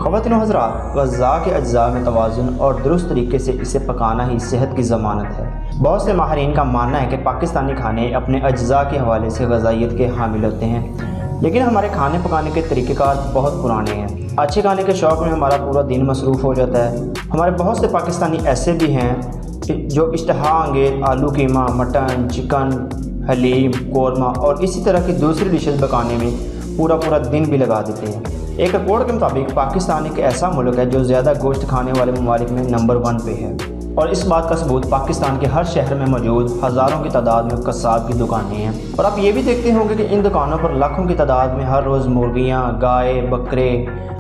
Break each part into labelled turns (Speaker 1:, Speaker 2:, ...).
Speaker 1: ख़वातीन व हज़रात, ग़िज़ा के अज्जा में तवाज़ुन और दुरुस्त तरीके से इसे पकाना ही सेहत की ज़मानत है। बहुत से माहिरीन का मानना है कि पाकिस्तानी खाने अपने अज्जा के हवाले से ग़िज़ाइयत के हामिल होते हैं, लेकिन हमारे खाने पकाने के तरीक़ेकार बहुत पुराने हैं। अच्छे खाने के शौक़ में हमारा पूरा दिन मसरूफ़ हो जाता है। हमारे बहुत से पाकिस्तानी ऐसे भी हैं जो इश्तहा अंगेज़ आलू कीमा, मटन, चिकन, हलीम, कोरमा और इसी तरह की दूसरी डिशेज़ पकाने में पूरा दिन भी लगा देते हैं। एक रिपोर्ट के मुताबिक पाकिस्तान एक ऐसा मुल्क है जो ज़्यादा गोश्त खाने वाले ममालिक में नंबर 1 पे है, और इस बात का सबूत पाकिस्तान के हर शहर में मौजूद हज़ारों की तादाद में कसाब की दुकानें हैं। और आप ये भी देखते होंगे कि इन दुकानों पर लाखों की तादाद में हर रोज़ मुर्गियाँ, गाय, बकरे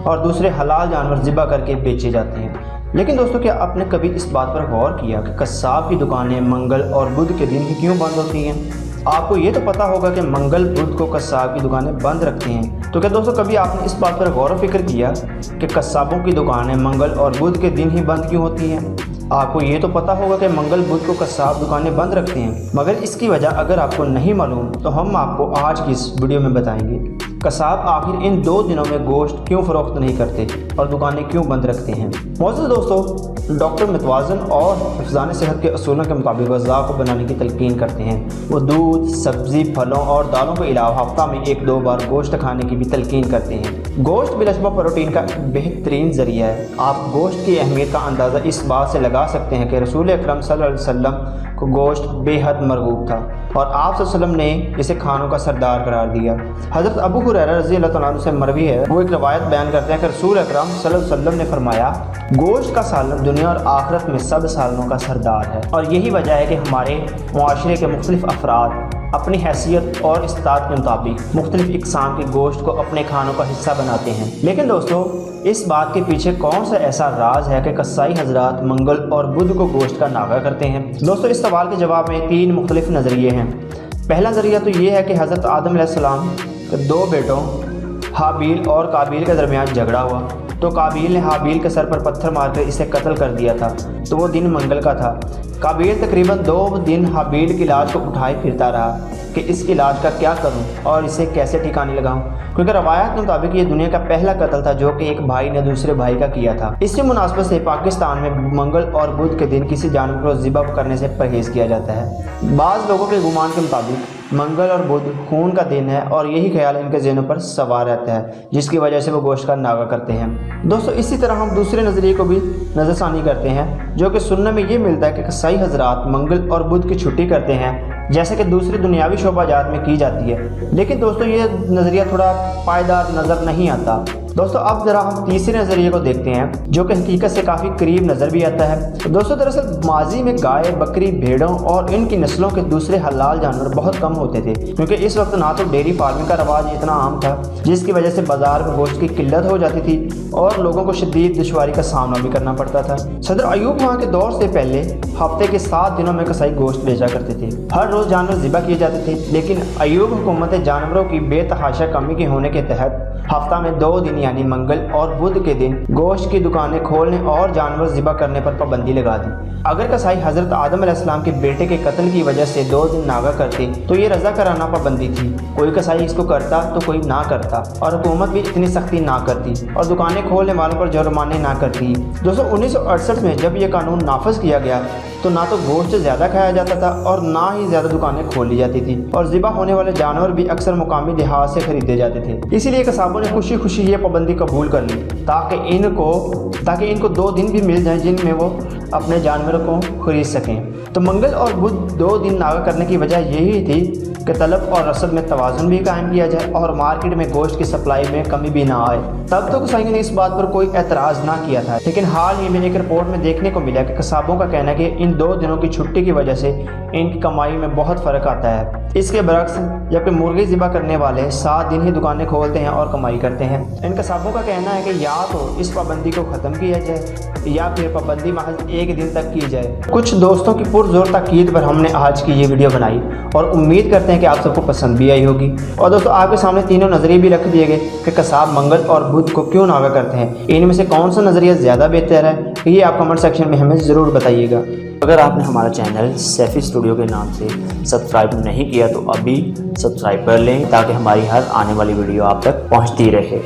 Speaker 1: और दूसरे हलाल जानवर ज़िबा करके बेचे जाते हैं। लेकिन दोस्तों, क्या आपने कभी इस बात पर गौर किया कि कसाब की दुकानें मंगल और बुध के दिन ही क्यों बंद होती हैं? आपको ये तो पता होगा कि मंगल बुध को कसाब की दुकानें बंद रखते हैं, तो क्या दोस्तों कभी आपने इस बात पर गौर व फिक्र किया कि कसाबों की दुकानें मंगल और बुध के दिन ही बंद क्यों होती हैं? आपको ये तो पता होगा कि मंगल बुध को कसाब दुकानें बंद रखते हैं, मगर इसकी वजह अगर आपको नहीं मालूम तो हम आपको आज की इस वीडियो में बताएंगे। कसाब आखिर इन 2 दिनों में गोश्त क्यों फ़रोख्त नहीं करते और दुकानें क्यों बंद रखते हैं। मौजूद दोस्तों, डॉक्टर मतवाज़न और हिफ़्ज़ान सेहत के असूलों के मुताबिक ग़िज़ा को बनाने की तलकीन करते हैं। वो दूध, सब्ज़ी, फलों और दालों के अलावा हफ्ता में 1-2 बार गोश्त खाने की भी तलकीन करते हैं। गोश्त बिलाशुबा प्रोटीन का बेहतरीन ज़रिया है। आप गोश्त की अहमियत का अंदाज़ा इस बात से लगा सकते हैं कि रसूल अकरम सल्लल्लाहु अलैहि वसल्लम को गोश्त बेहद मरगूब था और आप सल्लल्लाहु अलैहि वसल्लम ने इसे खानों का सरदार करार दिया। हज़रत अबू हुरैरा रज़ी अल्लाह तआला अन्हु से मरवी है, वो एक रवायत बयान करते हैं कि रसूल अकरम सल्लल्लाहु अलैहि वसल्लम ने फरमाया, गोश्त का सालन दुनिया और आखिरत में सब सालनों का सरदार है। और यही वजह है कि हमारे मुआशरे के मुख्तलिफ अफराद अपनी हैसियत और इस्तात के मुताबिक मुख्तलिफ इक़साम के गोश्त को अपने खानों का हिस्सा बनाते हैं। लेकिन दोस्तों, इस बात के पीछे कौन सा ऐसा राज है कि कसाई हजरात मंगल और बुध को गोश्त का नागा करते हैं? दोस्तों, इस सवाल के जवाब में 3 मुख्तलिफ नज़रिए हैं। पहला ज़रिया तो ये है कि हज़रत आदम अलैहिस्सलाम के 2 बेटों हाबील और काबील के दरमियान झगड़ा हुआ, तो काबील ने हाबील के सर पर पत्थर मारकर इसे कत्ल कर दिया था, तो वो दिन मंगल का था। काबील तकरीबन 2 दिन हाबील की लाश को उठाए फिरता रहा कि इसकी लाश का क्या करूं और इसे कैसे ठिकाने लगाऊं, क्योंकि रवायत के मुताबिक ये दुनिया का पहला कत्ल था जो कि एक भाई ने दूसरे भाई का किया था। इसी मुनासबत से पाकिस्तान में मंगल और बुध के दिन किसी जानवर को ज़िबा करने से परहेज़ किया जाता है। बाज़ लोगों के गुमान के मुताबिक मंगल और बुध खून का दिन है और यही ख्याल इनके ज़हनों पर सवार रहता है, जिसकी वजह से वो गोश्त का नागा करते हैं। दोस्तों, इसी तरह हम दूसरे नज़रिए को भी नज़रसानी करते हैं, जो कि सुनने में ये मिलता है कि कसाई हजरात मंगल और बुध की छुट्टी करते हैं, जैसे कि दूसरी दुनियावी शोबाजात में की जाती है। लेकिन दोस्तों, ये नज़रिया थोड़ा पायदार नज़र नहीं आता। दोस्तों, अब ज़रा हम तीसरे नज़रिए को देखते हैं, जो कि हकीकत से काफ़ी करीब नज़र भी आता है। दोस्तों, दरअसल माजी में गाय, बकरी, भेड़ों और इनकी नस्लों के दूसरे हलाल जानवर बहुत कम होते थे, क्योंकि इस वक्त ना तो डेयरी फार्मिंग का रवाज इतना आम था, जिसकी वजह से बाज़ार में गोश्त की किल्लत हो जाती थी और लोगों को शदीद दुश्वारी का सामना भी करना पड़ता था। सदर अयूब वहाँ के दौर से पहले हफ्ते के 7 दिनों में कसाई गोश्त बेचा करते थे। हर रोज़ जानवर ज़िबा किए जाते थे, लेकिन अयूब हुकूमत जानवरों की बेतहाशा कमी के होने के तहत हफ्ता में 2 दिन यानी मंगल और बुध के दिन गोश्त की दुकानें खोलने और जानवर ज़िबा करने पर पाबंदी लगा दी। अगर कसाई हज़रत आदम अलैहिस्सलाम के बेटे के कत्ल की वजह से 2 दिन नागा करते तो ये रज़ा कराना पाबंदी थी। कोई कसाई इसको करता तो कोई ना करता, और हुकूमत भी इतनी सख्ती ना करती और दुकानें खोलने वालों पर जुर्माने ना करती। दोस्तों, 1968 में जब ये कानून नाफिज किया गया तो ना तो गोश्त ज़्यादा खाया जाता था और ना ही ज़्यादा दुकानें खोली जाती थी, और ज़िबा होने वाले जानवर भी अक्सर मुकामी लिहाज से खरीदे जाते थे। इसीलिए कसाबों ने खुशी खुशी ये पाबंदी कबूल कर ली, ताकि इनको 2 दिन भी मिल जाएं जिनमें वो अपने जानवरों को खरीद सकें। तो मंगल और बुध 2 दिन नागा करने की वजह यही थी कि तलब और रसद में तवाज़ुन भी कायम किया जाए और मार्केट में गोश्त की सप्लाई में कमी भी ना आए। तब तो कसाईयों ने इस बात पर कोई एतराज़ ना किया था, लेकिन हाल ही में एक रिपोर्ट में देखने को मिला कि कसाबों का कहना है कि इन 2 दिनों की छुट्टी की वजह से इनकी कमाई में बहुत फ़र्क आता है। इसके बरक्स जबकि मुर्गी ज़िबा करने वाले 7 दिन ही दुकानें खोलते हैं और कमाई करते हैं। इन कसाबों का कहना है कि या तो इस पाबंदी को ख़त्म किया जाए या फिर पाबंदी महज 1 दिन तक की जाए। कुछ दोस्तों की पुरजोर ताकीद पर हमने आज की ये वीडियो बनाई और उम्मीद करते हैं कि आप सबको पसंद भी आई होगी। और दोस्तों, आपके सामने तीनों नज़रिए भी रख दिए गए कि कसाब मंगल और बुध को क्यों नागा करते हैं। इनमें से कौन सा नज़रिया ज़्यादा बेहतर है, ये आप कमेंट सेक्शन में हमें ज़रूर बताइएगा। अगर आपने हमारा चैनल सैफ़ी स्टूडियो के नाम से सब्सक्राइब नहीं किया तो अभी सब्सक्राइब कर लें, ताकि हमारी हर आने वाली वीडियो आप तक पहुंचती रहे।